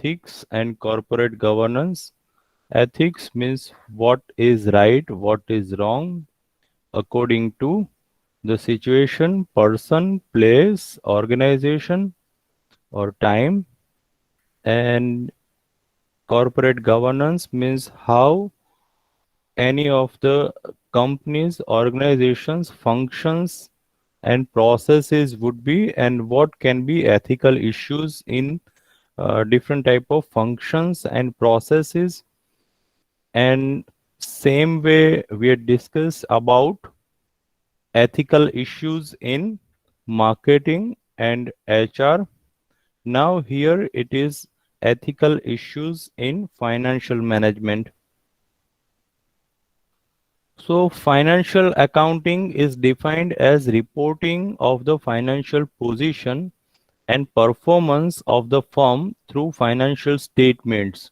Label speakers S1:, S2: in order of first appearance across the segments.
S1: ethics and corporate governance. Ethics means what is right, what is wrong, according to the situation, person, place, organization, or time. And corporate governance means how any of the companies, organizations, functions, and processes would be, and what can be ethical issues in different type of functions and processes. And same way we had discussed about ethical issues in marketing and HR. Now here it is ethical issues in financial management. So financial accounting is defined as reporting of the financial position and performance of the firm through financial statements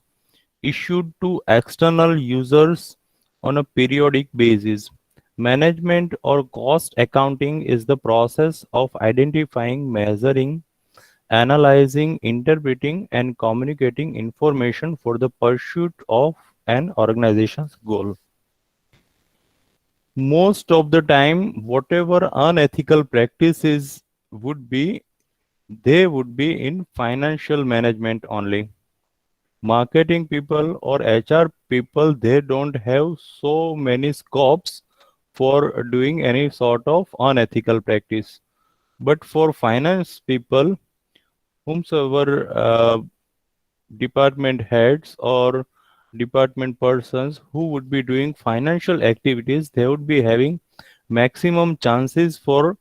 S1: issued to external users on a periodic basis. Management or cost accounting is the process of identifying, measuring, analyzing, interpreting, and communicating information for the pursuit of an organization's goal. Most of the time, whatever unethical practices would be, they would be in financial management only. Marketing people or HR people, they don't have so many scopes for doing any sort of unethical practice. But for finance people, whomsoever department heads or department persons who would be doing financial activities, they would be having maximum chances for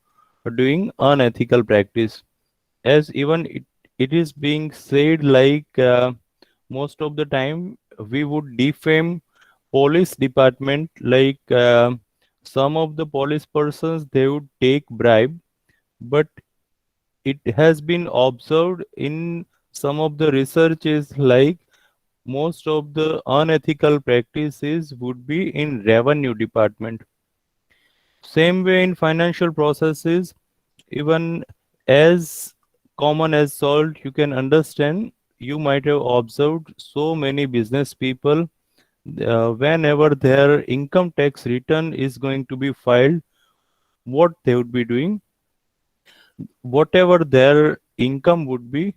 S1: doing unethical practice. As even it is being said like most of the time we would defame police department, like some of the police persons they would take bribe, but it has been observed in some of the researches like most of the unethical practices would be in revenue department. Same way in financial processes, even as common as salt, you can understand, you might have observed so many business people, whenever their income tax return is going to be filed, what they would be doing, whatever their income would be,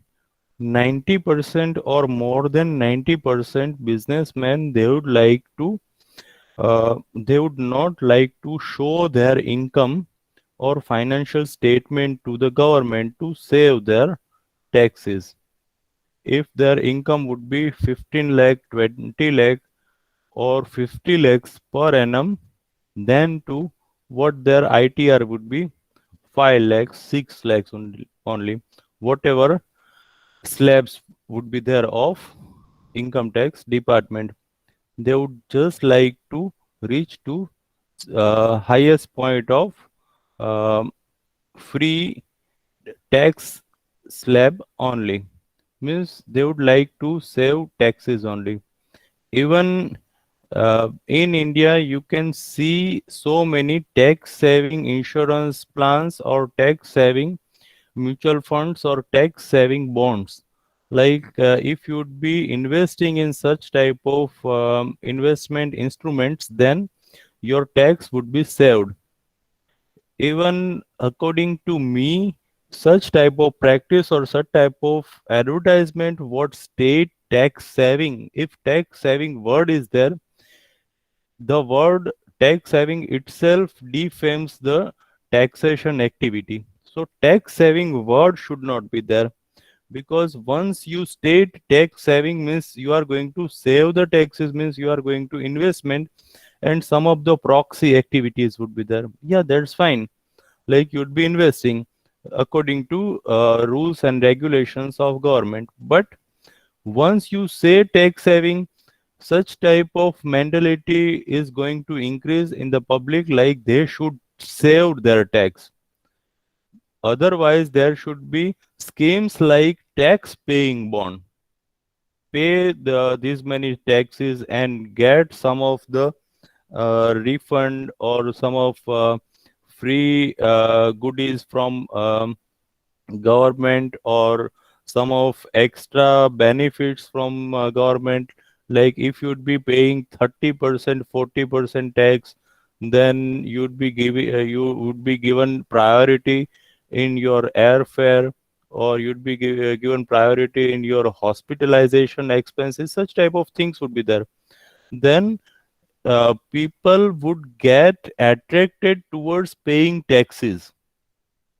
S1: 90% or more than 90% businessmen, they would not like to show their income or financial statement to the government to save their taxes. If their income would be 15 lakh, 20 lakh, or 50 lakhs per annum, then to what their ITR would be 5 lakhs, 6 lakhs only. Whatever slabs would be there of income tax department, they would just like to reach to highest point of um free tax slab only. Means they would like to save taxes only. Even in India, you can see so many tax saving insurance plans or tax saving mutual funds or tax saving bonds. Like if you would be investing in such type of investment instruments, then your tax would be saved. Even according to me, such type of practice or such type of advertisement what state tax saving, if tax saving word is there, the word tax saving itself defames the taxation activity. So tax saving word should not be there, because once you state tax saving means you are going to save the taxes, means you are going to investment, and some of the proxy activities would be there. Yeah, that's fine, like you'd be investing according to rules and regulations of government. But once you say tax saving, such type of mentality is going to increase in the public, like they should save their tax. Otherwise there should be schemes like tax paying bond, pay these many taxes and get some of the refund or some of free goodies from government, or some of extra benefits from government. Like if you'd be paying 30%, 40% tax, then you would be given priority in your airfare, or you'd be given priority in your hospitalization expenses. Such type of things would be there. Then people would get attracted towards paying taxes.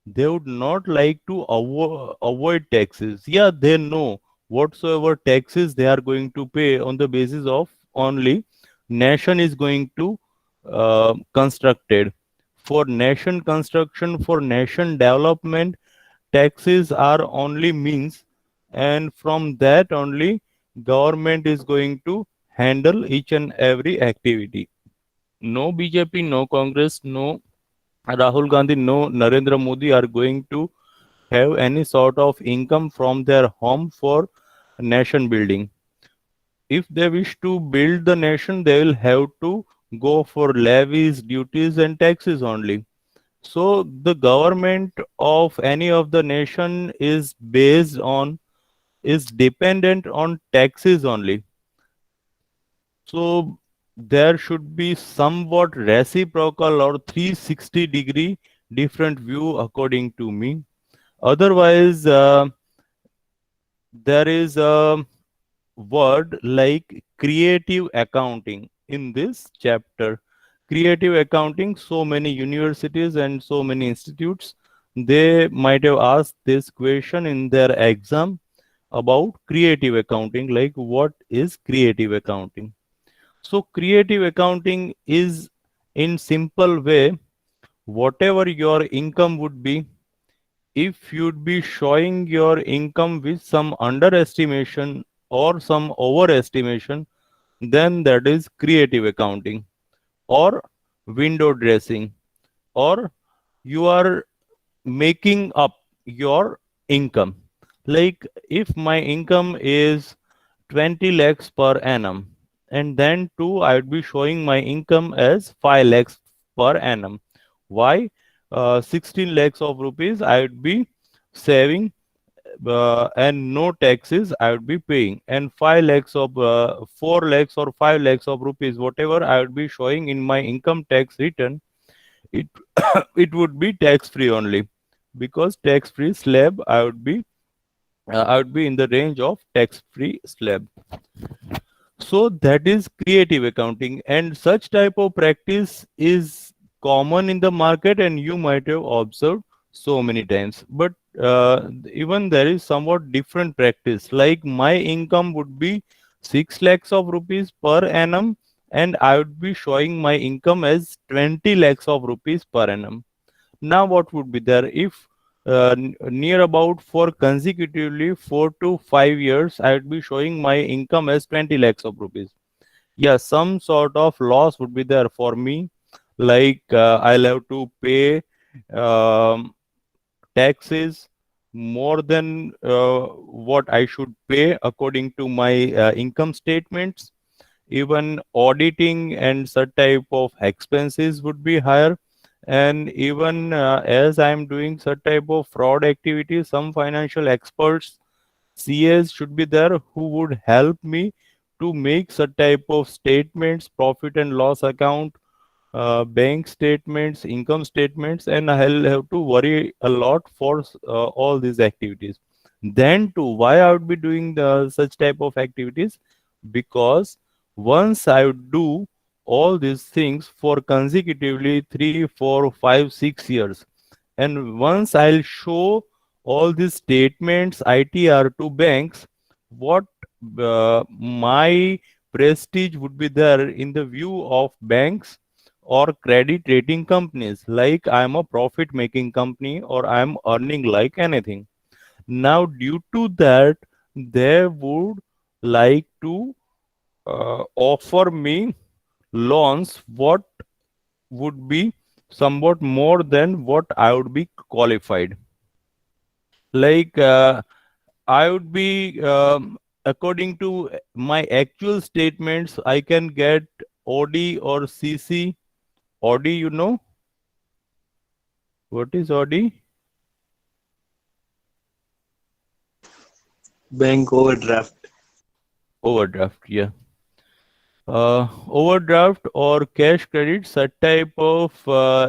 S1: They would not like to avoid taxes. Yeah, they know whatsoever taxes they are going to pay on the basis of only nation is going to constructed. For nation construction, for nation development, taxes are only means, and from that only government is going to handle each and every activity. No BJP, no Congress, no Rahul Gandhi, no Narendra Modi are going to have any sort of income from their home for nation building. If they wish to build the nation, they will have to go for levies, duties, and taxes only. So the government of any of the nation is dependent on taxes only. So there should be somewhat reciprocal or 360-degree different view according to me. Otherwise, there is a word like creative accounting in this chapter. Creative accounting, so many universities and so many institutes, they might have asked this question in their exam about creative accounting, like what is creative accounting. So creative accounting is, in simple way, whatever your income would be, if you'd be showing your income with some underestimation or some overestimation, then that is creative accounting, or window dressing, or you are making up your income. Like if my income is 20 lakhs per annum, and then too I would be showing my income as 5 lakhs per annum. Why? 16 lakhs of rupees I would be saving, and no taxes I would be paying, and 5 lakhs of 4 lakhs or 5 lakhs of rupees, whatever I would be showing in my income tax return, it it would be tax free only, because tax free slab I would be in the range of tax free slab. So that is creative accounting, and such type of practice is common in the market, and you might have observed so many times. But even there is somewhat different practice. Like my income would be 6 lakhs of rupees per annum, and I would be showing my income as 20 lakhs of rupees per annum. Now, what would be there if near about for consecutively 4 to 5 years, I would be showing my income as 20 lakhs of rupees. Yeah, some sort of loss would be there for me. Like I'll have to pay um, taxes more than what I should pay according to my income statements. Even auditing and such type of expenses would be higher. And even as I'm doing such type of fraud activities, some financial experts, CAs should be there who would help me to make such type of statements, profit and loss account, bank statements, income statements, and I'll have to worry a lot for all these activities. Then too, why I would be doing such type of activities? Because once I would do all these things for consecutively 3, 4, 5, 6 years, and once I'll show all these statements ITR to banks, what my prestige would be there in the view of banks or credit rating companies, like I'm a profit making company or I'm earning like anything. Now, due to that, they would like to offer me loans what would be somewhat more than what I would be qualified. Like I would be, according to my actual statements, I can get OD or CC. OD, you know what is OD?
S2: Bank overdraft.
S1: Overdraft, yeah. Overdraft or cash credit, such type of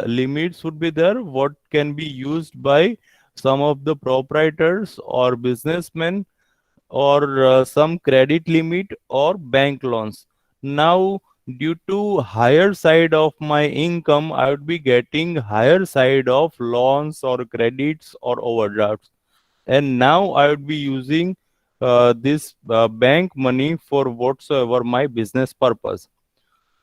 S1: limits would be there, what can be used by some of the proprietors or businessmen, or some credit limit or bank loans. Now, due to higher side of my income, I would be getting higher side of loans or credits or overdrafts. And now I would be using this bank money for whatsoever my business purpose.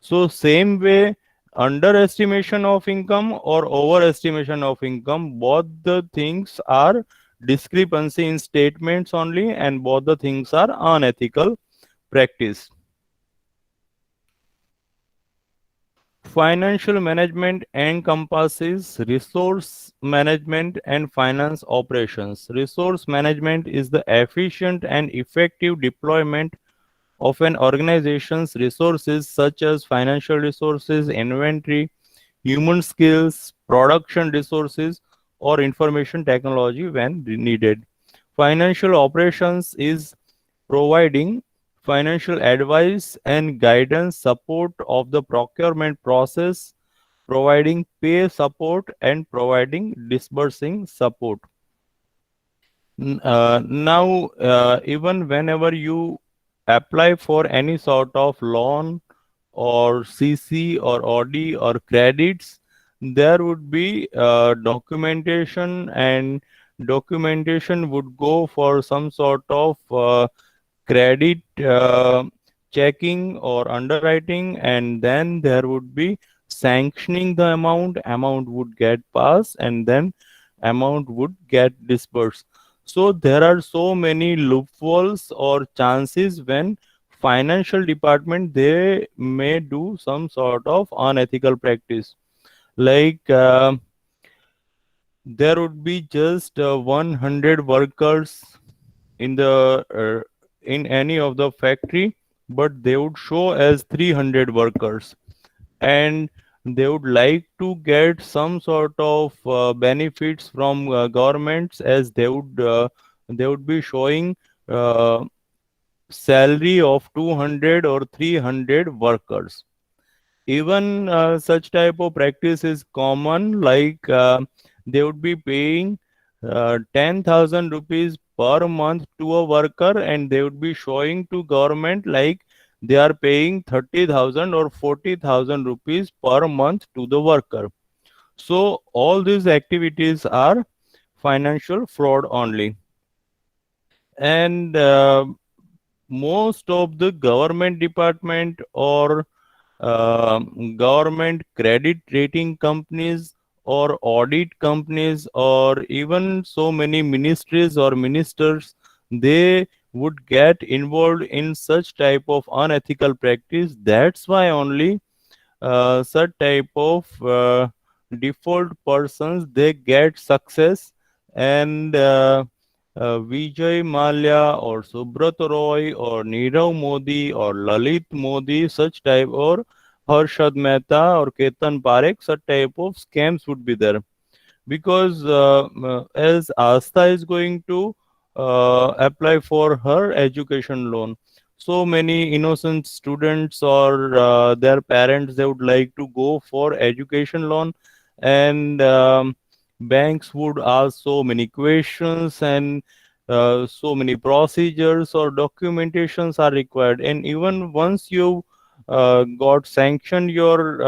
S1: So same way, underestimation of income or overestimation of income, both the things are discrepancy in statements only, and both the things are unethical practice. Financial management encompasses resource management and finance operations. Resource management is the efficient and effective deployment of an organization's resources such as financial resources, inventory, human skills, production resources, or information technology when needed. Financial operations is providing financial advice and guidance support of the procurement process, providing pay support and providing disbursing support. Now, even whenever you apply for any sort of loan or CC or OD or credits, there would be documentation, and documentation would go for some sort of credit checking or underwriting, and then there would be sanctioning the amount would get passed, and then amount would get disbursed. So there are so many loopholes or chances when financial department they may do some sort of unethical practice, like there would be just 100 workers in the in any of the factory, but they would show as 300 workers, and they would like to get some sort of benefits from governments, as they would be showing uh, salary of 200 or 300 workers. Even such type of practice is common, like they would be paying 10,000 rupees per month to a worker, and they would be showing to government like they are paying 30,000 or 40,000 rupees per month to the worker. So all these activities are financial fraud only. And most of the government department or government credit rating companies or audit companies or even so many ministries or ministers, they would get involved in such type of unethical practice. That's why only such type of default persons they get success. And Vijay Mallya or Subrat Roy or Nirav Modi or Lalit Modi, such type, or Harshad Mehta or Ketan Parekh, such type of scams would be there. Because as Asta is going to apply for her education loan, so many innocent students or their parents, they would like to go for education loan, and banks would ask so many questions, and so many procedures or documentations are required. And even once you got sanctioned your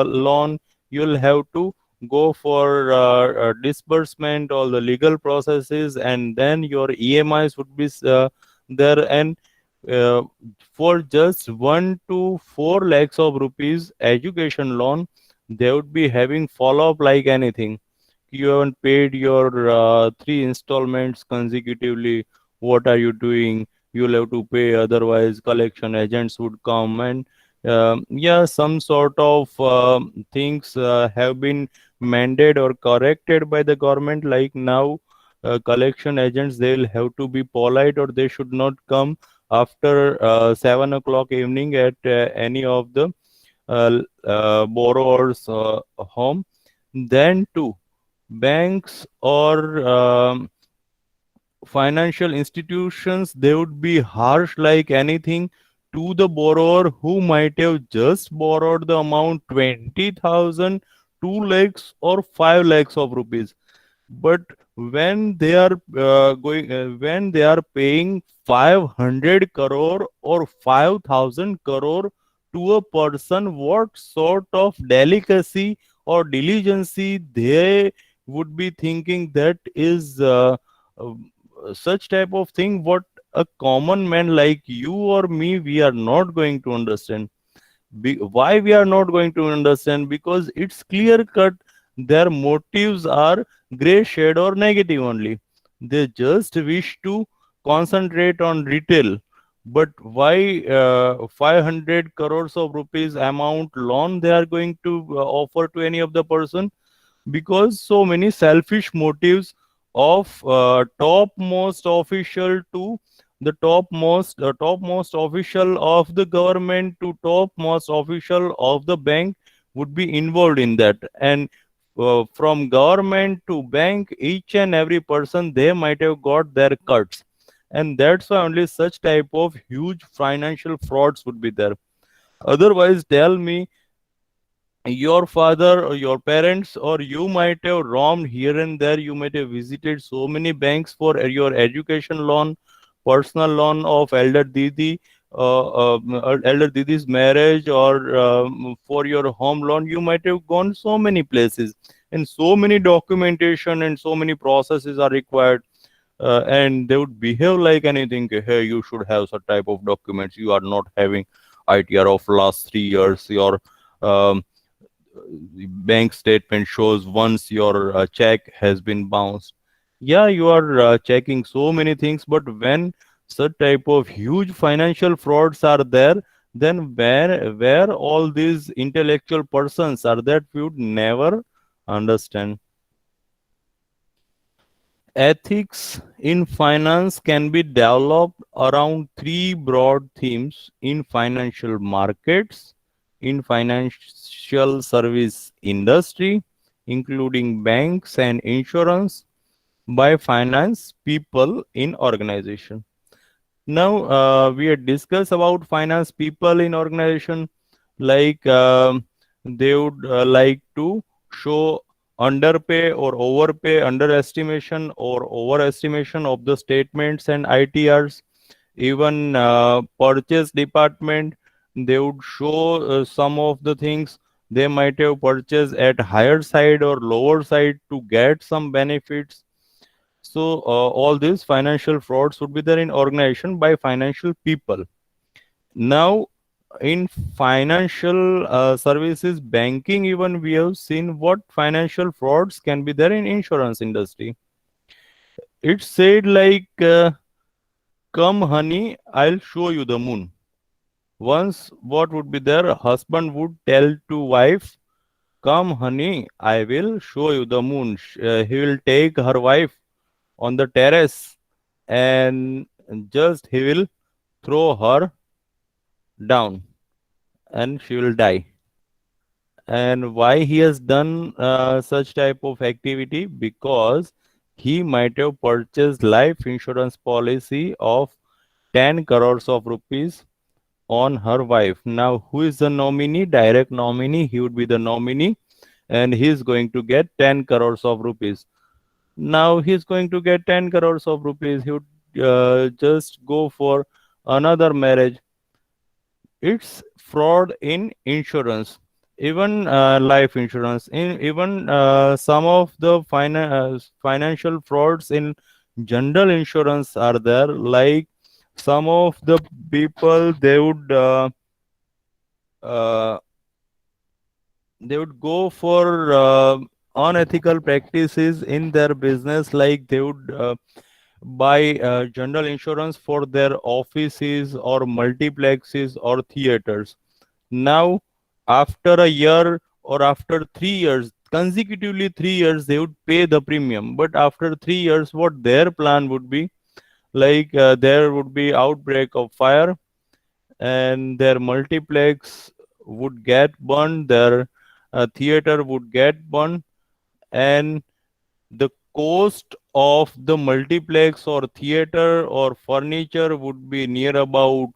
S1: loan, you'll have to go for disbursement, all the legal processes, and then your EMIs would be there. And uh, for just 1 to 4 lakhs of rupees education loan, they would be having follow up like anything. You haven't paid your three installments consecutively. What are you doing? You'll have to pay, otherwise collection agents would come. And yeah, some sort of things have been mandated or corrected by the government, like now collection agents, they'll have to be polite, or they should not come after 7 o'clock evening at any of the borrowers home. Then too, banks or financial institutions, they would be harsh like anything to the borrower who might have just borrowed the amount 20,000, 2 lakhs or 5 lakhs of rupees. But when they are when they are paying 500 crore or 5,000 crore to a person, what sort of delicacy or diligency they would be thinking? That is uh, such type of thing what a common man like you or me, we are not going to understand. Why we are not going to understand? Because it's clear cut, their motives are gray shade or negative only. They just wish to concentrate on retail. But why 500 crores of rupees amount loan they are going to offer to any of the person? Because so many selfish motives of topmost official to the topmost official of the government to topmost official of the bank would be involved in that. And from government to bank, each and every person, they might have got their cuts. And that's why only such type of huge financial frauds would be there. Otherwise, tell me, your father or your parents or you might have roamed here and there, you might have visited so many banks for your education loan, personal loan of elder didi, elder didi's marriage, or for your home loan. You might have gone so many places, and so many documentation and so many processes are required. And they would behave like anything. Hey, you should have such type of documents, you are not having ITR of last 3 years, your um, bank statement shows once your check has been bounced. Yeah, you are checking so many things, but when such type of huge financial frauds are there, then where all these intellectual persons are, that we would never understand. Ethics in finance can be developed around three broad themes: in financial markets, in financial service industry, including banks and insurance, by finance people in organization. Now, we had discussed about finance people in organization, like they would like to show underpay or overpay, underestimation or overestimation of the statements and ITRs. Even purchase department, they would show some of the things they might have purchased at higher side or lower side to get some benefits. So all these financial frauds would be there in organization by financial people. Now, in financial services, banking, even we have seen what financial frauds can be there in insurance industry. It said like, "Come, honey, I'll show you the moon." Once, what would be there? Husband would tell to wife, "Come, honey, I will show you the moon." He will take her wife on the terrace, and just he will throw her down and she will die. And why he has done such type of activity? Because he might have purchased life insurance policy of 10 crores of rupees on her wife. Now, who is the nominee? Direct nominee. He would be the nominee, and he is going to get 10 crores of rupees. Now he is going to get 10 crores of rupees. He would just go for another marriage. It's fraud in insurance, even life insurance, in even some of the financial frauds in general insurance are there. Like, some of the people, uh, they would go for unethical practices in their business. Like, they would buy general insurance for their offices or multiplexes or theaters. Now, after a year or after 3 years, consecutively 3 years, they would pay the premium. But after 3 years, what their plan would be? Like, there would be outbreak of fire, and their multiplex would get burned, their theater would get burned, and the cost of the multiplex or theater or furniture would be near about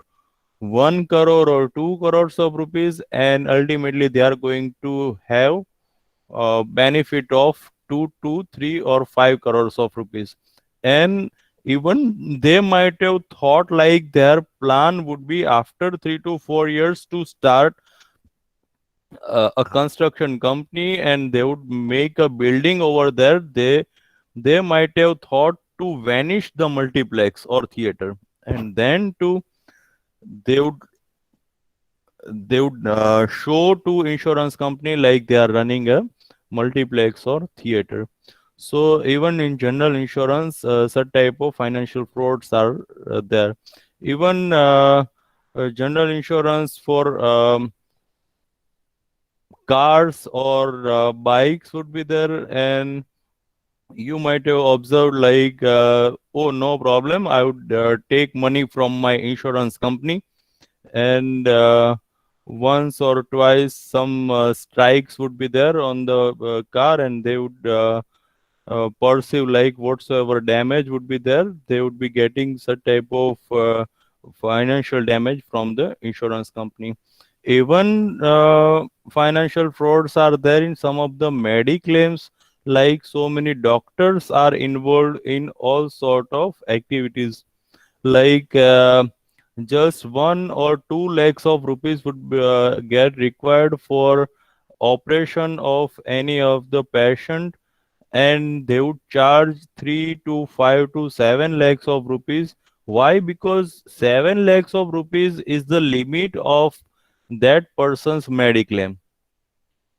S1: 1 crore or 2 crores of rupees, and ultimately they are going to have benefit of 2 to 3 or 5 crores of rupees. And even they might have thought like their plan would be after 3 to 4 years to start a construction company, and they would make a building over there. They might have thought to vanish the multiplex or theater, and then to they would show to insurance company like they are running a multiplex or theater. So even in general insurance, such type of financial frauds are there. Even general insurance for cars or bikes would be there, and you might have observed like, oh, no problem, I would take money from my insurance company, and once or twice some strikes would be there on the car, and they would perceive like whatsoever damage would be there, they would be getting such type of financial damage from the insurance company. Even financial frauds are there in some of the mediclaims, like so many doctors are involved in all sort of activities, like just 1 or 2 lakhs of rupees would get required for operation of any of the patient, and they would charge 3 to 5 to 7 lakhs of rupees. Why? Because 7 lakhs of rupees is the limit of that person's mediclaim.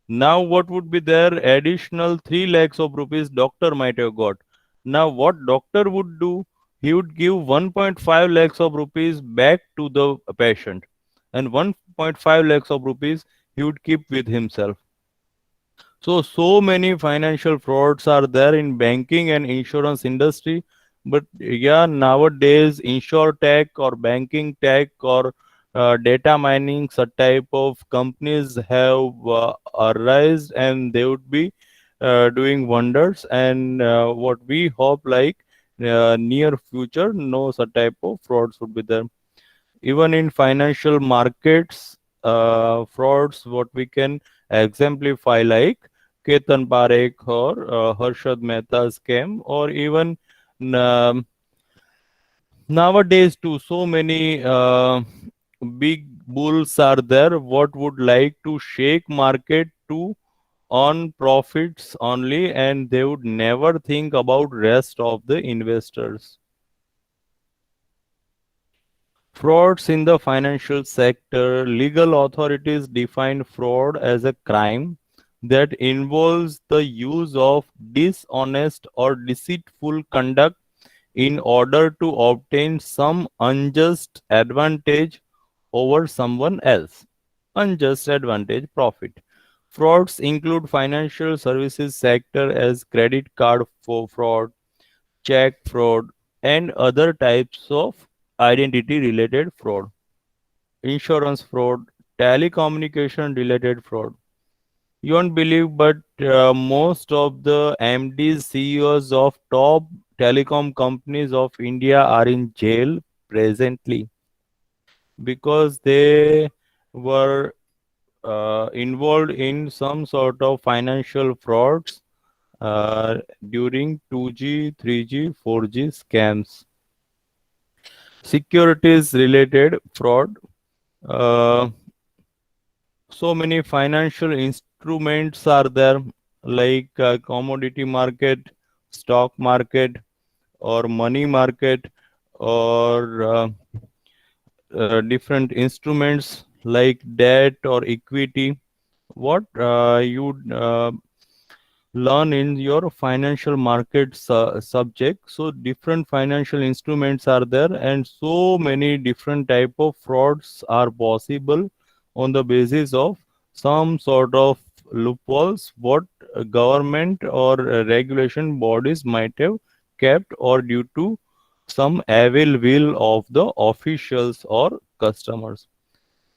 S1: Now what would be their additional 3 lakhs of rupees doctor might have got. Now what doctor would do? He would give 1.5 lakhs of rupees back to the patient, and 1.5 lakhs of rupees he would keep with himself. So many financial frauds are there in banking and insurance industry. But yeah, nowadays insure tech or banking tech or data mining, such type of companies have arisen, and they would be doing wonders. And what we hope like near future, no such type of frauds would be there. Even in financial markets, frauds, what we can exemplify like Ketan Parekh or Harshad Mehta scam, or even um, nowadays too, so many big bulls are there what would like to shake market to earn profits only, and they would never think about rest of the investors. Frauds in the financial sector. Legal authorities define fraud as a crime that involves the use of dishonest or deceitful conduct in order to obtain some unjust advantage over someone else. Unjust advantage, profit. Frauds include financial services sector as credit card for fraud, check fraud, and other types of identity related fraud, insurance fraud, telecommunication related fraud. You won't believe, but most of the MDs, CEOs of top telecom companies of India are in jail presently because they were involved in some sort of financial frauds during 2G, 3G, 4G scams. Securities related fraud. Uh, so many financial instruments are there, like commodity market, stock market, or money market, or different instruments like debt or equity. What you would learn in your financial markets subject. So different financial instruments are there, and so many different type of frauds are possible on the basis of some sort of loopholes what government or regulation bodies might have kept, or due to some evil will of the officials or customers.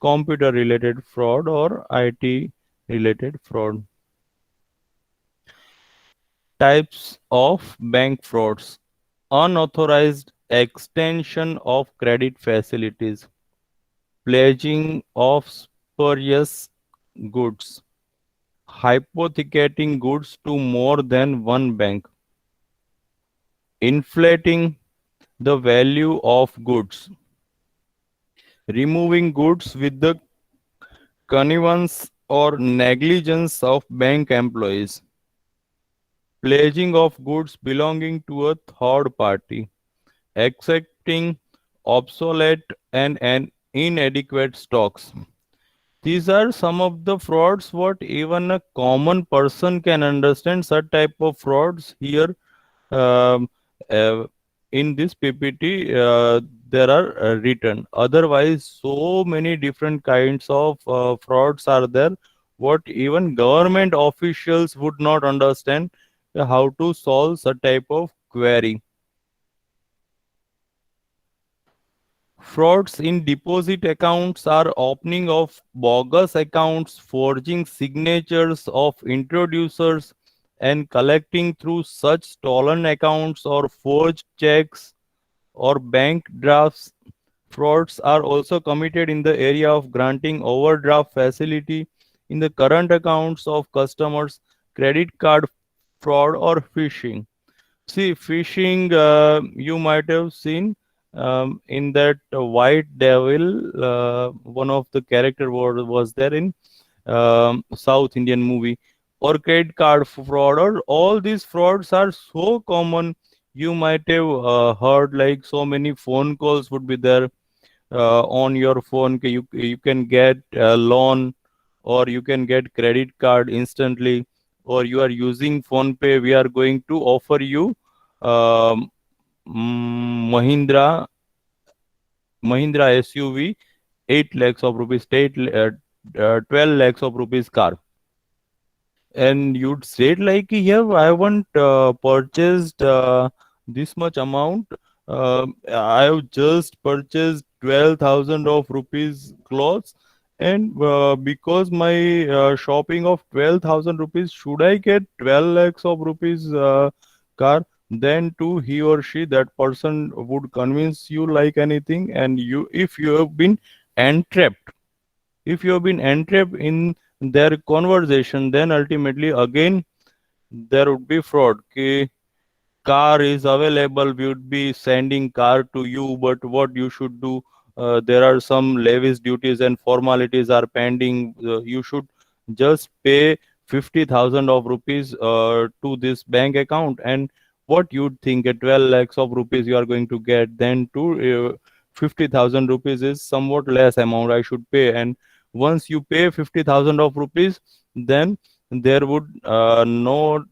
S1: Computer related fraud or IT related fraud. Types of bank frauds: unauthorized extension of credit facilities, pledging of spurious goods, hypothecating goods to more than one bank, inflating the value of goods, removing goods with the connivance or negligence of bank employees, pledging of goods belonging to a third party, accepting obsolete and inadequate stocks. These are some of the frauds what even a common person can understand. Such type of frauds here um, uh, in this PPT there are written. Otherwise, so many different kinds of frauds are there. What even government officials would not understand how to solve such type of query. Frauds in deposit accounts are opening of bogus accounts, forging signatures of introducers, and collecting through such stolen accounts or forged checks or bank drafts. Frauds are also committed in the area of granting overdraft facility in the current accounts of customers, credit card fraud, or phishing. See, fishing, you might have seen in that White Devil, one of the character was there in South Indian movie, or credit card fraud, or all these frauds are so common. You might have heard like so many phone calls would be there on your phone. You can get a loan, or you can get credit card instantly, or you are using phone pay, we are going to offer you um, Mahindra SUV 8 lakhs of rupees, 12 lakhs of rupees car. And you'd say like, yeah, I haven't purchased this much amount. I have just purchased 12,000 of rupees clothes, and because my shopping of 12,000 rupees, should I get 12 lakhs of rupees car? Then too, he or she, that person would convince you like anything, and you, if you have been entrapped, if you have been entrapped in their conversation, then ultimately again there would be fraud. Ki car is available, we would be sending car to you, but what you should do, there are some levies, duties and formalities are pending. You should just pay 50,000 of rupees to this bank account, and what you'd think at 12 lakhs of rupees you are going to get, then to 50,000 rupees is somewhat less amount I should pay. And once you pay 50,000 of rupees, then there would not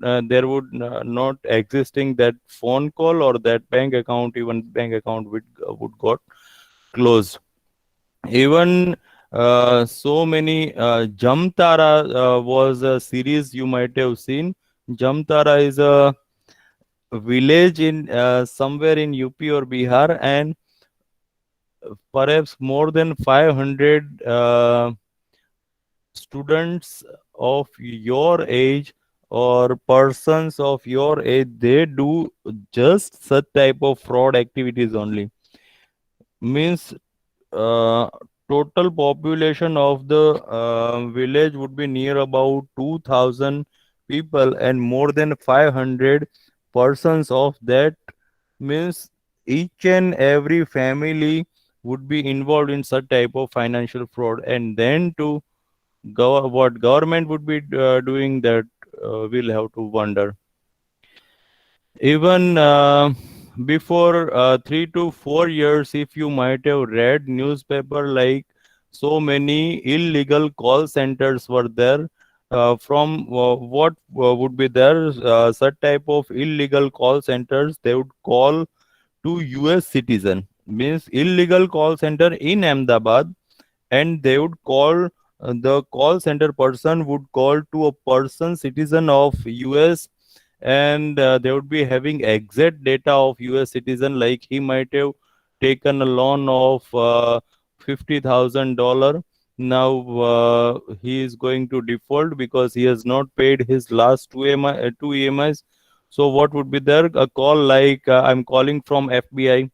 S1: existing that phone call or that bank account. Even bank account would got closed. Even so many Jamtara was a series you might have seen. Jamtara is a village in somewhere in UP or Bihar, and perhaps more than 500 students of your age or persons of your age, they do just such type of fraud activities only. Means uh, total population of the village would be near about 2000 people, and more than 500 persons of that, means each and every family would be involved in such type of financial fraud. And then to what government would be doing, that we'll have to wonder. Even before 3 to 4 years, if you might have read newspaper, like so many illegal call centers were there. From what would be there, such type of illegal call centers, they would call to US citizen, means illegal call center in Ahmedabad, and they would call the call center person would call to a person citizen of US, and they would be having exact data of US citizen, like he might have taken a loan of $50,000. Now he is going to default because he has not paid his last two EMIs. So what would be there? A call like, I'm calling from FBI.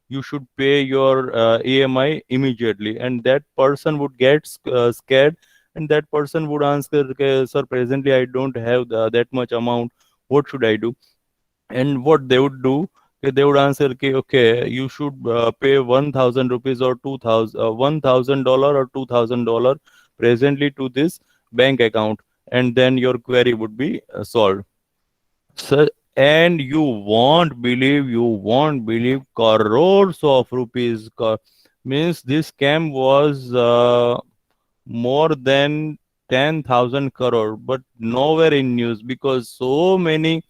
S1: You should pay your EMI immediately, and that person would get scared, and that person would answer, "Okay, sir, presently I don't have that much amount. What should I do?" And what they would do, they would answer, okay, okay, you should pay 1,000 rupees or 2,000, $1,000 or $2,000 presently to this bank account, and then your query would be solved. So, and you won't believe crores of rupees. Means this scam was more than 10,000 crore, but nowhere in news, because so many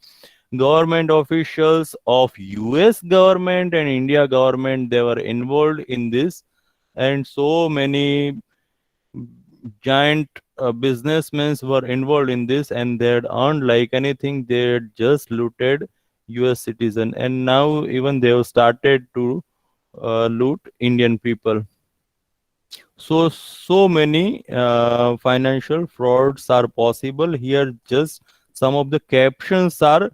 S1: government officials of US government and India government, they were involved in this, and so many giant businessmen were involved in this, and they had earned like anything. They had just looted US citizen, and now even they have started to loot Indian people. So many financial frauds are possible here. Just some of the captions are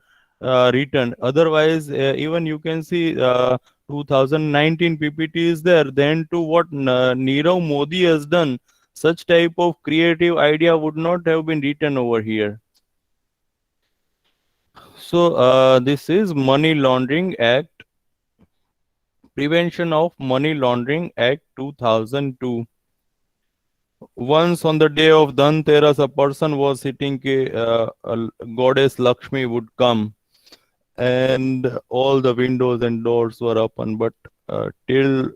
S1: written. Otherwise, even you can see 2019 PPT is there. Then to what Nirav Modi has done, such type of creative idea would not have been written over here. So this is Money Laundering Act, Prevention of Money Laundering Act 2002. Once on the day of Dhanteras, a person was sitting, goddess Lakshmi would come, and all the windows and doors were open. But till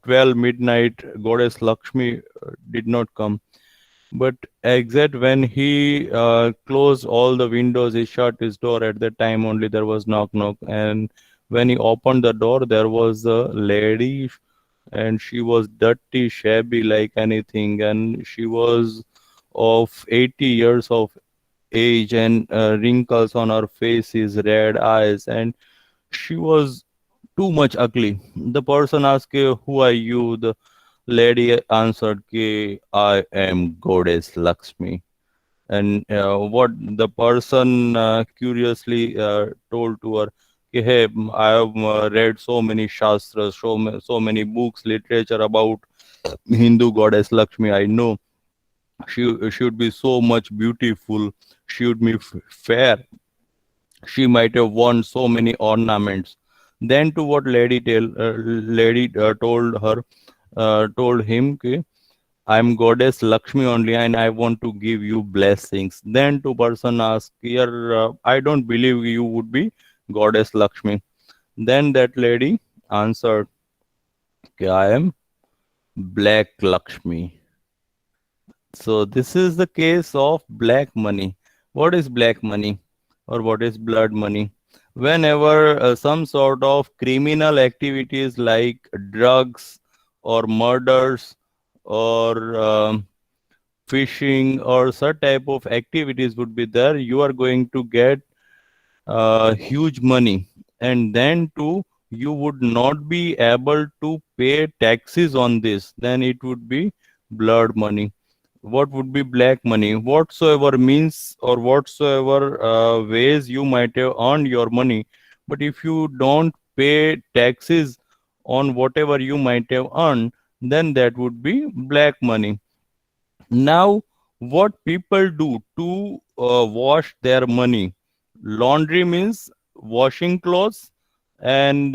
S1: 12 midnight, goddess Lakshmi did not come. But exact when he closed all the windows, he shut his door. At that time only there was knock knock, and when he opened the door, there was a lady, and she was dirty, shabby like anything, and she was of 80 years of age, and wrinkles on her face, his red eyes, and she was too much ugly. The person asked, "Who are you?" The lady answered, "I am goddess Lakshmi." And what the person curiously told to her, "Hey, I have read so many shastras, so many books, literature about Hindu goddess Lakshmi. I know she would be so much beautiful. She would be fair. She might have worn so many ornaments." Then to what lady told her, told him, "I'm goddess Lakshmi only, and I want to give you blessings." Then two person asked, "Here, I don't believe you would be goddess Lakshmi." Then that lady answered, "I am Black Lakshmi." So this is the case of black money. What is black money, or what is blood money? Whenever some sort of criminal activities like drugs or murders or fishing or such type of activities would be there, you are going to get huge money, and then too you would not be able to pay taxes on this. Then it would be blood money. What would be black money? Whatsoever means or whatsoever ways you might have earned your money, but if you don't pay taxes on whatever you might have earned, then that would be black money. Now, what people do to wash their money? Laundry means washing clothes, and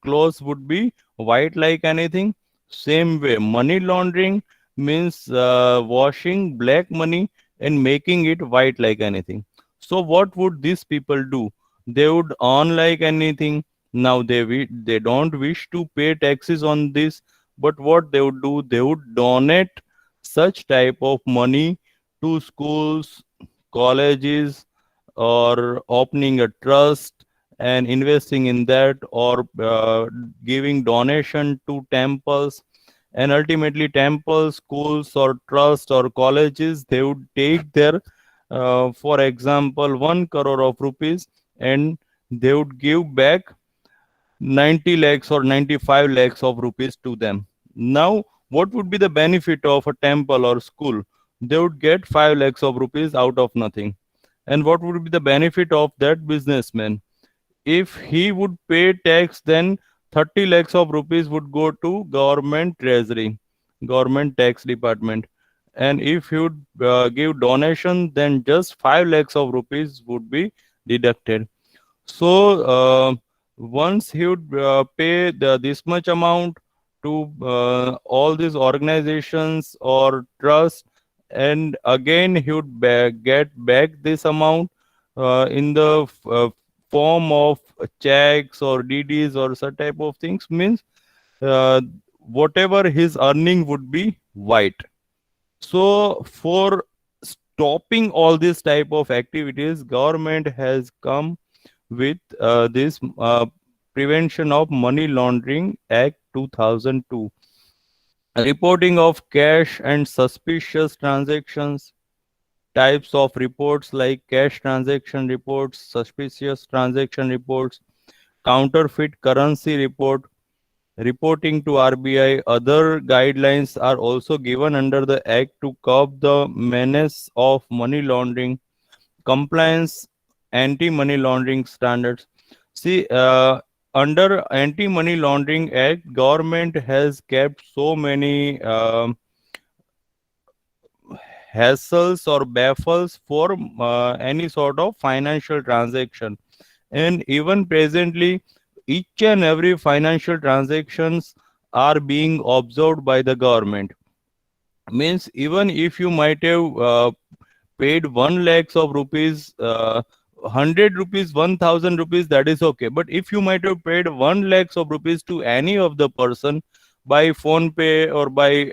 S1: clothes would be white like anything. Same way, money laundering means washing black money and making it white like anything. So, what would these people do? They would earn like anything. Now, they don't wish to pay taxes on this, but what they would do, they would donate such type of money to schools, colleges, or opening a trust and investing in that, or giving donation to temples. And ultimately temples, schools, or trust, or colleges, they would take their for example 1 crore of rupees, and they would give back 90 lakhs or 95 lakhs of rupees to them. Now, what would be the benefit of a temple or school? They would get 5 lakhs of rupees out of nothing. And what would be the benefit of that businessman? If he would pay tax, then 30 lakhs of rupees would go to government treasury, government tax department. And if he would give donation, then just 5 lakhs of rupees would be deducted. So once he would pay this much amount to all these organizations or trust, and again he would get back this amount in the form of checks or DDs or such type of things, means uh, whatever his earning would be white. So for stopping all this type of activities, government has come with this Prevention of Money Laundering Act 2002. Reporting of cash and suspicious transactions, types of reports like cash transaction reports, suspicious transaction reports, counterfeit currency report, reporting to RBI. Other guidelines are also given under the Act to curb the menace of money laundering, compliance, anti-money laundering standards. See, under Anti-Money Laundering Act, government has kept so many hassles or baffles for any sort of financial transaction. And even presently, each and every financial transactions are being observed by the government. Means even if you might have paid 1 lakhs of rupees, 100 rupees, 1000 rupees, that is okay. But if you might have paid 1 lakhs of rupees to any of the person by phone pay or by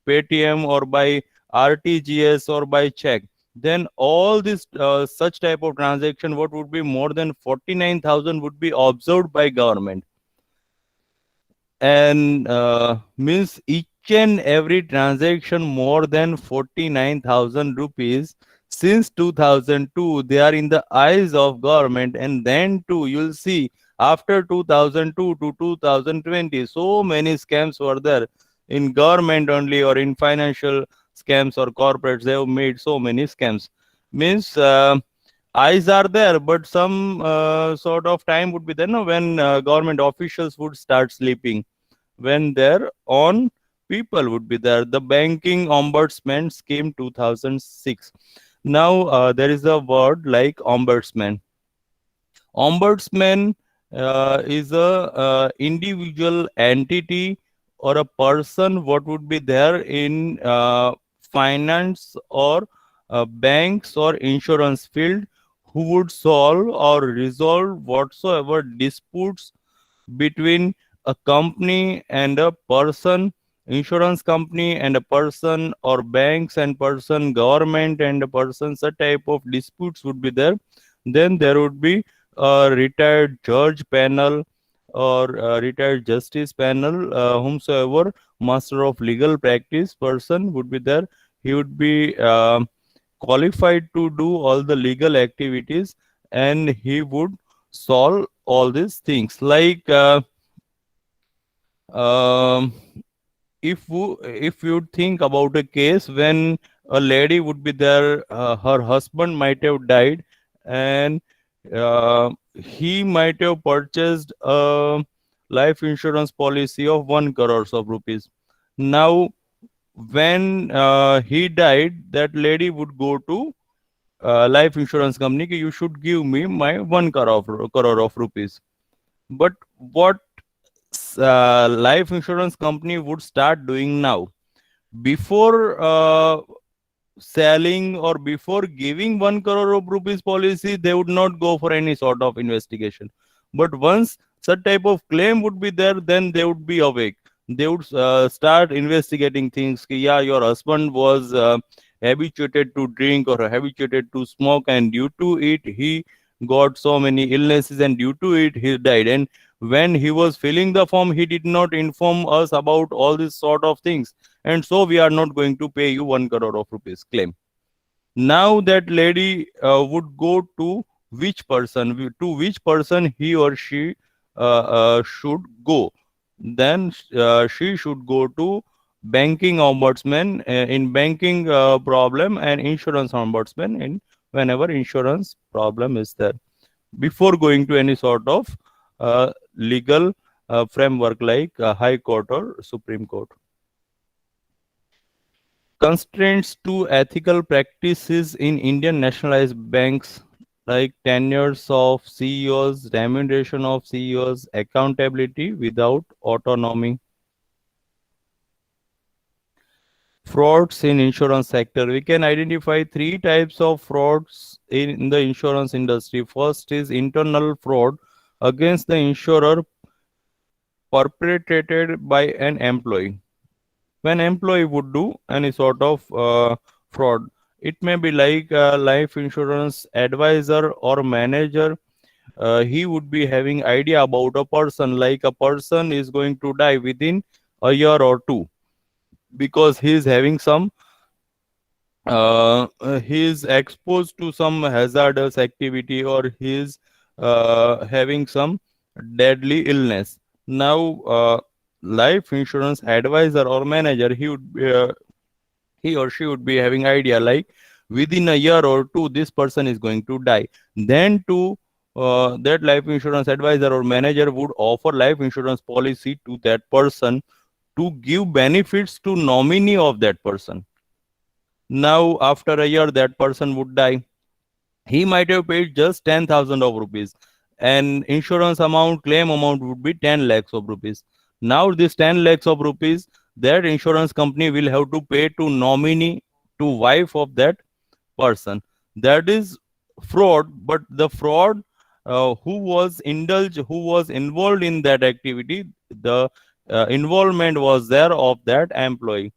S1: Paytm or by RTGS or by check, then all this such type of transaction, what would be more than 49,000 would be observed by government. And means each and every transaction more than 49,000 rupees since 2002, they are in the eyes of government. And then too, you'll see after 2002 to 2020, so many scams were there in government only, or in financial scams or corporates. They have made so many scams. Means eyes are there, but some sort of time would be there, no, when government officials would start sleeping, when their own people would be there. The Banking Ombudsman Scheme 2006. Now there is a word like ombudsman. Ombudsman is a individual entity or a person what would be there in finance or banks or insurance field, who would solve or resolve whatsoever disputes between a company and a person, insurance company and a person, or banks and person, government and a person. Such type of disputes would be there. Then there would be a retired judge panel or a retired justice panel, whomsoever master of legal practice person would be there. He would be qualified to do all the legal activities, and he would solve all these things like um, if you think about a case when a lady would be there, her husband might have died, and he might have purchased a life insurance policy of 1 crore of rupees. Now when he died, that lady would go to life insurance company, "Ki you should give me my 1 crore of rupees." But what life insurance company would start doing now, before selling or before giving 1 crore of rupees policy, they would not go for any sort of investigation. But once such type of claim would be there, then they would be awake. They would start investigating things. Ki, yeah, your husband was habituated to drink or habituated to smoke, and due to it he got so many illnesses, and due to it he died. And when he was filling the form, he did not inform us about all these sort of things, and so we are not going to pay you 1 crore of rupees claim. Now that lady would go to which person, he or she should go? Then she should go to banking ombudsman in banking problem, and insurance ombudsman in whenever insurance problem is there, before going to any sort of legal framework like High Court or Supreme Court. Constraints to ethical practices in Indian nationalized banks, like tenures of CEOs, remuneration of CEOs, accountability without autonomy. Frauds in insurance sector. We can identify three types of frauds in the insurance industry. First is internal fraud against the insurer perpetrated by an employee. When employee would do any sort of fraud, it may be like a life insurance advisor or manager. He would be having idea about a person, like a person is going to die within a year or two, because he is having some he is exposed to some hazardous activity, or he is having some deadly illness. Now life insurance advisor or manager, he or she would be having idea like within a year or two this person is going to die. Then to that life insurance advisor or manager would offer life insurance policy to that person to give benefits to nominee of that person. Now after a year that person would die. He might have paid just 10,000 of rupees, and insurance amount, claim amount would be 10 lakhs of rupees. Now this 10 lakhs of rupees, that insurance company will have to pay to nominee, to wife of that person. That is fraud. But the fraud, who was indulged, who was involved in that activity, the involvement was there of that employee.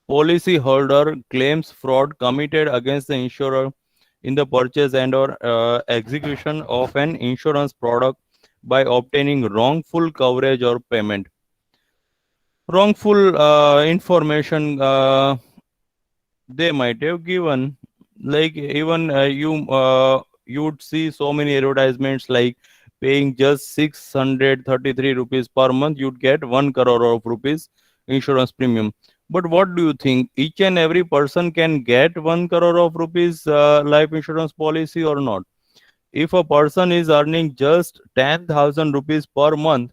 S1: Policyholder claims fraud committed against the insurer in the purchase and or execution of an insurance product by obtaining wrongful coverage or payment. Wrongful information they might have given, like even you would see so many advertisements like paying just 633 rupees per month, you'd get 1 crore of rupees insurance premium. But what do you think? Each and every person can get 1 crore of rupees life insurance policy or not? If a person is earning just 10,000 rupees per month,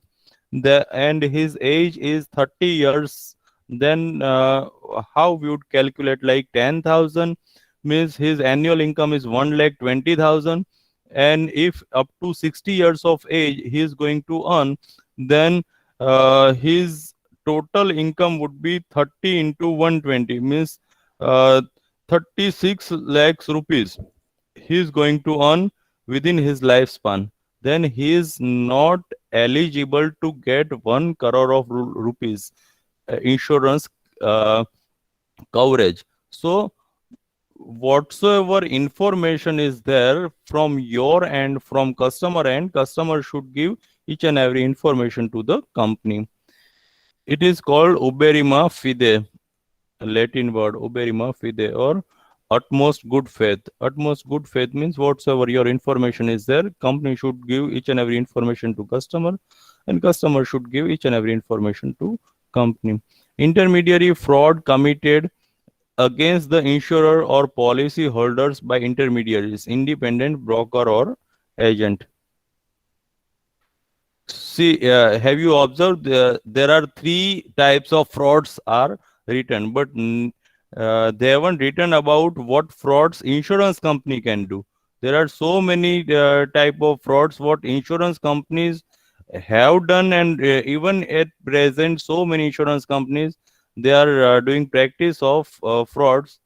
S1: and his age is 30 years, then how we would calculate? Like 10,000 means his annual income is 1,20,000, and if up to 60 years of age he is going to earn, then his total income would be 30 into 120, means uh, 36 lakhs rupees he is going to earn within his lifespan. Then he is not eligible to get 1 crore of rupees insurance uh, coverage. So whatsoever information is there from your end, from customer end, customer should give each and every information to the company. It is called uberima fide, Latin word uberima fide, or utmost good faith. Utmost good faith means whatsoever your information is there, company should give each and every information to customer, and customer should give each and every information to company. Intermediary fraud committed against the insurer or policy holders by intermediaries, independent broker or agent. See, have you observed there are three types of frauds are written, but they haven't written about what frauds insurance company can do. There are so many type of frauds what insurance companies have done, and even at present, so many insurance companies, they are doing practice of frauds,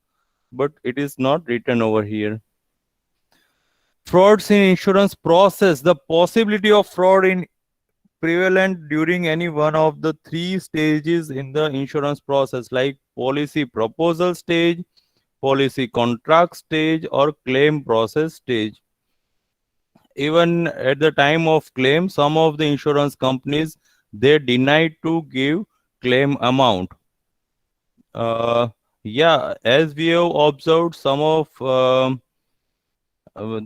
S1: but it is not written over here. Frauds in insurance process. The possibility of fraud in prevalent during any one of the three stages in the insurance process, like policy proposal stage, policy contract stage, or claim process stage. Even at the time of claim, some of the insurance companies, they deny to give claim amount. Yeah, as we have observed, some of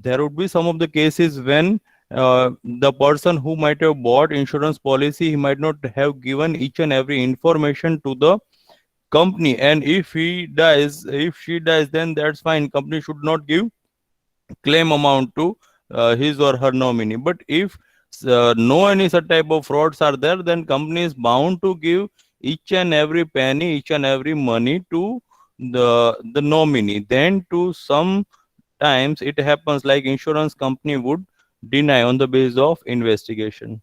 S1: there would be some of the cases when the person who might have bought insurance policy, he might not have given each and every information to the company, and if he dies, if she dies, then that's fine. Company should not give claim amount to his or her nominee. But if no any such type of frauds are there, then company is bound to give each and every penny, each and every money to the nominee. Then to some times it happens like insurance company would deny on the basis of investigation.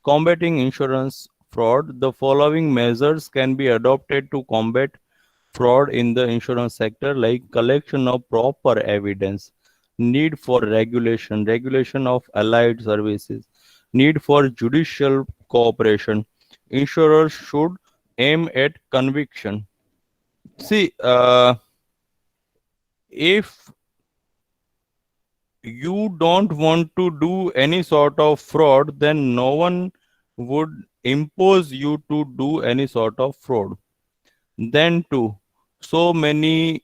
S1: Combating insurance fraud, the following measures can be adopted to combat fraud in the insurance sector, like collection of proper evidence, need for regulation of allied services, need for judicial cooperation. Insurers should aim at conviction. See, if you don't want to do any sort of fraud, then no one would impose you to do any sort of fraud. Then too, so many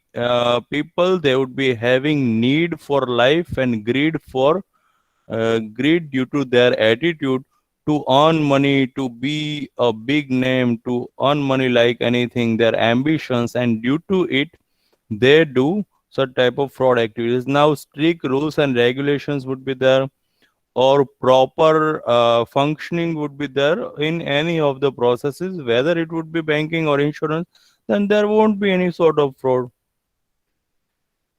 S1: people, they would be having need for life and greed due to their attitude to earn money, to be a big name, to earn money like anything, their ambitions, and due to it they do such type of fraud activities. Now strict rules and regulations would be there, or proper functioning would be there in any of the processes, whether it would be banking or insurance, then there won't be any sort of fraud.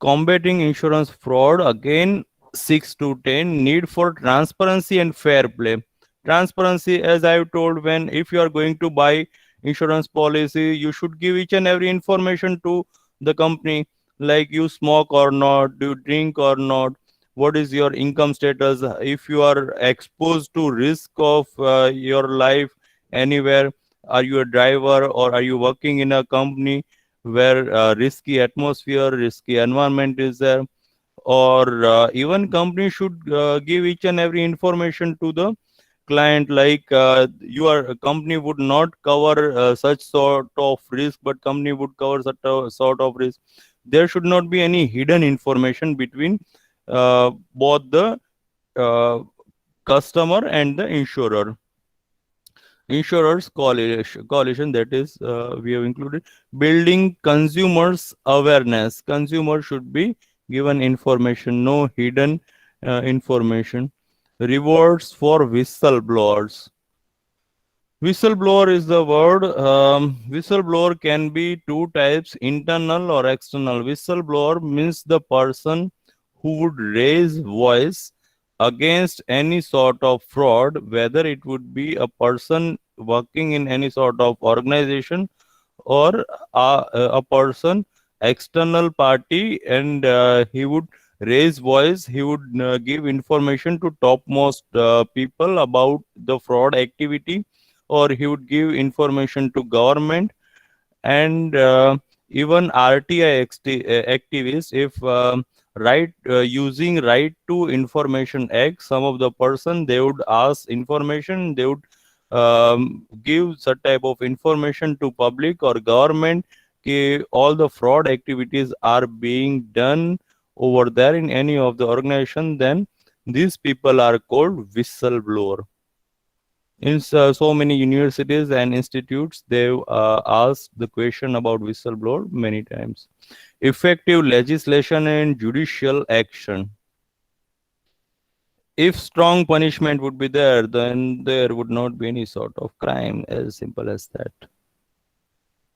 S1: Combating insurance fraud, again, 6 to 10, need for transparency and fair play. Transparency, as I've told, when if you are going to buy insurance policy, you should give each and every information to the company, like you smoke or not, do you drink or not, what is your income status, if you are exposed to risk of your life anywhere, are you a driver or are you working in a company where risky atmosphere, risky environment is there, or even company should give each and every information to the client, like your company would not cover such sort of risk, but company would cover such a sort of risk. There should not be any hidden information between both the uh, customer and the insurer. Insurers coalition, that is, we have included building consumers awareness. Consumer should be given information, no hidden information. Rewards for whistleblowers. Whistleblower is the word. Whistleblower can be two types, internal or external. Whistleblower means the person who would raise voice against any sort of fraud, whether it would be a person working in any sort of organization or a person external party, and he would raise voice, he would give information to topmost people about the fraud activity, or he would give information to government, and even RTI activists, if right using right to information act, some of the person, they would ask information, they would give such type of information to public or government, all the fraud activities are being done over there in any of the organization, then these people are called whistleblower. In so many universities and institutes, they've asked the question about whistleblower many times. Effective legislation and judicial action. If strong punishment would be there, then there would not be any sort of crime, as simple as that.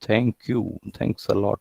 S1: Thank you. Thanks a lot.